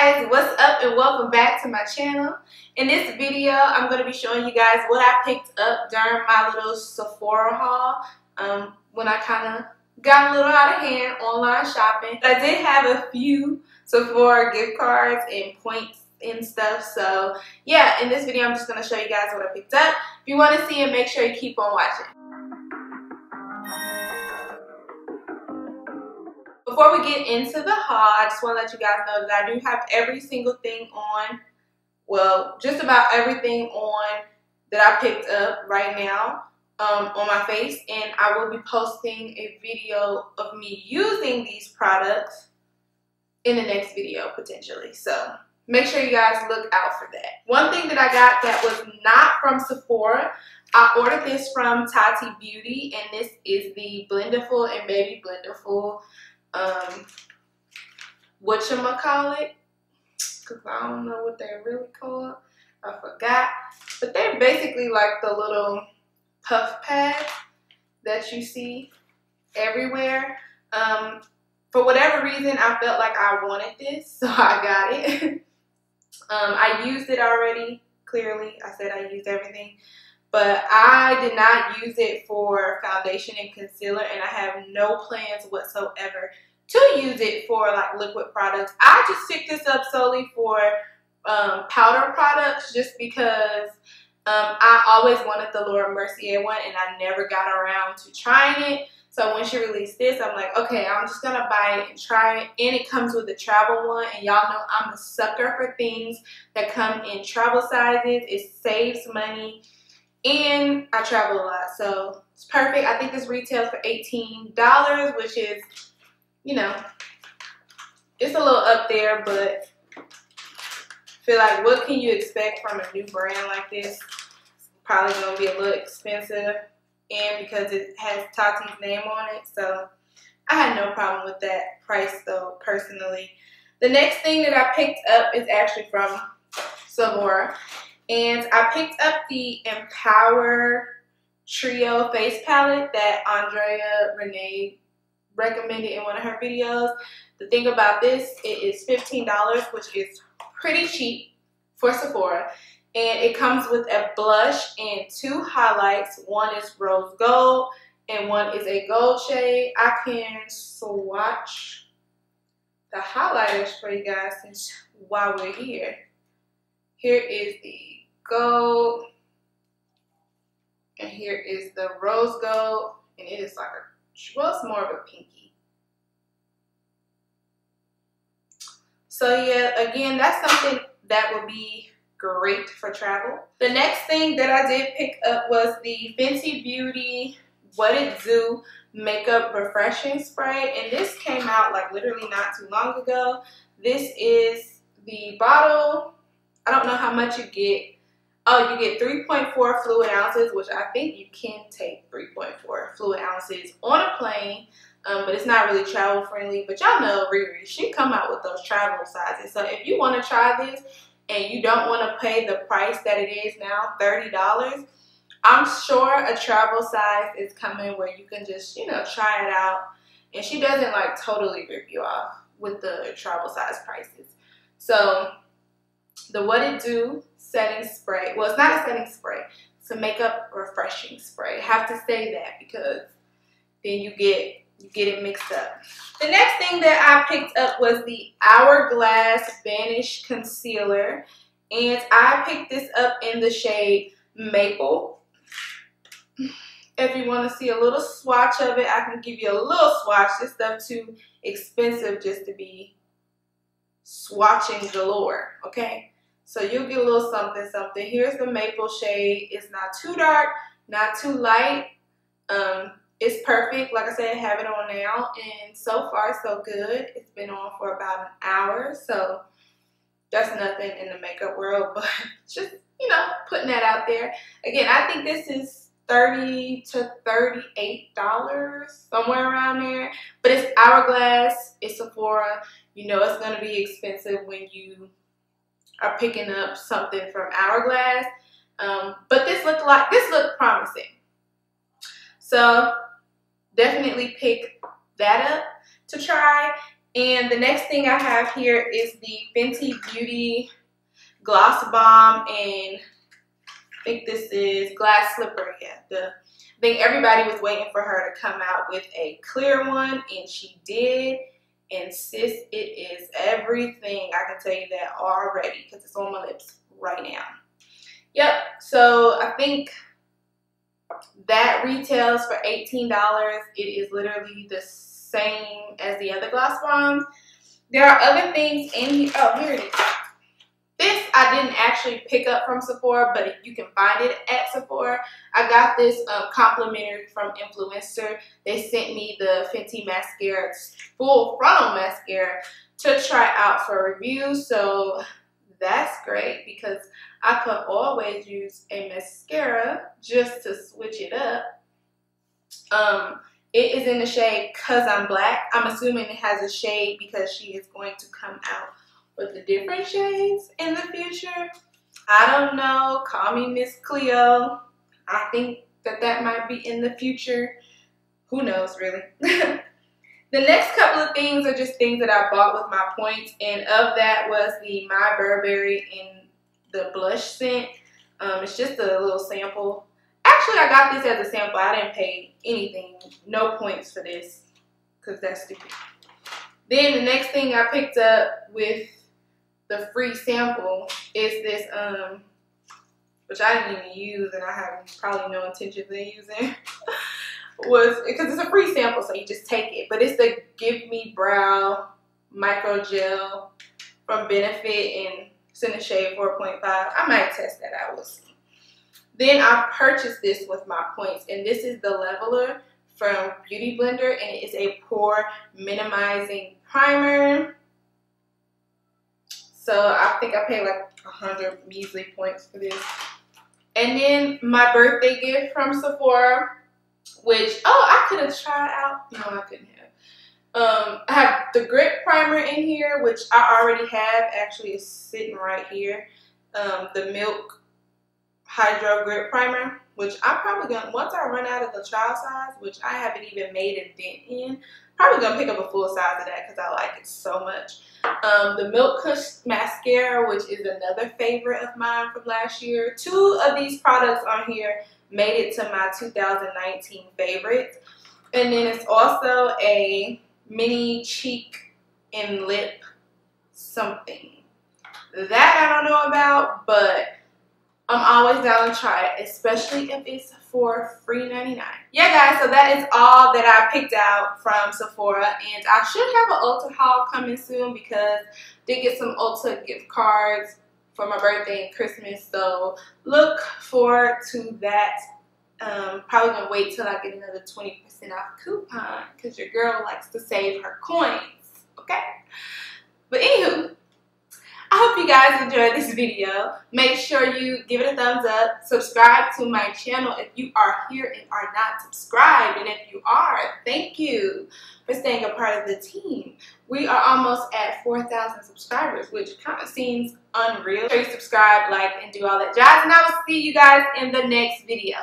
Guys, what's up and welcome back to my channel. In this video, I'm going to be showing you guys what I picked up during my little Sephora haul when I kind of got a little out of hand online shopping. I did have a few Sephora gift cards and points and stuff, so yeah, in this video I'm just going to show you guys what I picked up. If you want to see it, make sure you keep on watching. Before we get into the haul, I just want to let you guys know that I do have every single thing on, well, just about everything on that I picked up right now on my face, and I will be posting a video of me using these products in the next video potentially. So make sure you guys look out for that. One thing that I got that was not from Sephora, I ordered this from Tati Beauty, and this is the Blendiful and Baby Blendiful whatchamacallit, because I don't know what they're really called, I forgot, but they're basically like the little puff pads that you see everywhere. For whatever reason, I felt like I wanted this, so I got it. I used it already, clearly, I said I used everything, but I did not use it for foundation and concealer, and I have no plans whatsoever to use it for like liquid products. I just picked this up solely for powder products, just because I always wanted the Laura Mercier one and I never got around to trying it. So when she released this, I'm like, okay, I'm just gonna buy it and try it. And it comes with a travel one, and y'all know I'm a sucker for things that come in travel sizes. It saves money, and I travel a lot, so it's perfect. I think this retails for $18, which is, you know, it's a little up there, but I feel like what can you expect from a new brand like this? It's probably gonna be a little expensive, and because it has Tati's name on it, so I had no problem with that price though, personally. The next thing that I picked up is actually from Sephora. And I picked up the Empower Trio Face Palette that Andrea Renee recommended in one of her videos. The thing about this, it is $15, which is pretty cheap for Sephora. And it comes with a blush and two highlights. One is rose gold and one is a gold shade. I can swatch the highlighters for you guys since while we're here. Here is the gold, and here is the rose gold, and it is like a, well, it's more of a pinky. So yeah, again, that's something that would be great for travel. The next thing that I did pick up was the Fenty Beauty What It Do Makeup Refreshing Spray, and this came out like literally not too long ago. This is the bottle. I don't know how much you get. Oh, you get 3.4 fluid ounces, which I think you can take 3.4 fluid ounces on a plane, but it's not really travel friendly. But y'all know Riri, she come out with those travel sizes. So if you want to try this and you don't want to pay the price that it is now, $30, I'm sure a travel size is coming where you can just, you know, try it out. And she doesn't like totally rip you off with the travel size prices. So the What It Do setting spray, well, it's not a setting spray, it's a makeup refreshing spray. I have to say that because then you get it mixed up. The next thing that I picked up was the Hourglass Vanish Concealer, and I picked this up in the shade Maple. If you want to see a little swatch of it, I can give you a little swatch. This stuff too expensive just to be swatching galore, okay? So you'll get a little something, something. Here's the maple shade. It's not too dark, not too light. It's perfect. Like I said, I have it on now, and so far so good. It's been on for about an hour, so that's nothing in the makeup world, but just, you know, putting that out there. Again, I think this is $30 to $38, somewhere around there. But it's Hourglass, it's Sephora. You know it's gonna be expensive when you are picking up something from Hourglass, but this looked promising, so definitely pick that up to try. And the next thing I have here is the Fenty Beauty Gloss Bomb, and I think this is Glass Slipper. Yeah, I think everybody was waiting for her to come out with a clear one, and she did. And sis, it is everything. I can tell you that already because it's on my lips right now. Yep, so I think that retails for $18. It is literally the same as the other gloss bombs. There are other things in here. Oh, here it is. This I didn't actually pick up from Sephora, but if you can find it at Sephora, I got this complimentary from Influencer. They sent me the Fenty mascara, full frontal mascara, to try out for review. So that's great because I could always use a mascara just to switch it up. It is in the shade Cause I'm Black. I'm assuming it has a shade because she is going to come out with the different shades in the future. I don't know. Call me Miss Cleo. I think that might be in the future. Who knows, really? The next couple of things are just things that I bought with my points, and of that was the My Burberry in the blush scent. It's just a little sample. Actually, I got this as a sample. I didn't pay anything, no points for this, because that's stupid. Then the next thing I picked up with the free sample is this, which I didn't even use, and I have probably no intention of using, was because it's a free sample, so you just take it. But it's the Give Me Brow Micro Gel from Benefit, and it's in the shade 4.5. I might test that out. We'll see. Then I purchased this with my points, and this is the Leveler from Beauty Blender, and it is a pore minimizing primer. So I think I paid like 100 measly points for this. And then my birthday gift from Sephora, which, oh, I could have tried out. No, I couldn't have. I have the Grip Primer in here, which I already have. Actually, it's sitting right here. The Milk Hydro Grip Primer, which I'm probably gonna, once I run out of the child size, which I haven't even made a dent in, probably gonna pick up a full size of that because I like it so much. The Milk Kush Mascara, which is another favorite of mine from last year. Two of these products on here made it to my 2019 favorites. And then it's also a mini cheek and lip something. That I don't know about, but I'm always down to try it, especially if it's for free $99. Yeah, guys, so that is all that I picked out from Sephora, and I should have an Ulta haul coming soon because I did get some Ulta gift cards for my birthday and Christmas, so look forward to that. Probably gonna wait till I get another 20% off coupon because your girl likes to save her coins, okay? But anywho, I hope you guys enjoyed this video. Make sure you give it a thumbs up. Subscribe to my channel if you are here and are not subscribed. And if you are, thank you for staying a part of the team. We are almost at 4,000 subscribers, which kind of seems unreal. Make sure you subscribe, like, and do all that jazz. And I will see you guys in the next video.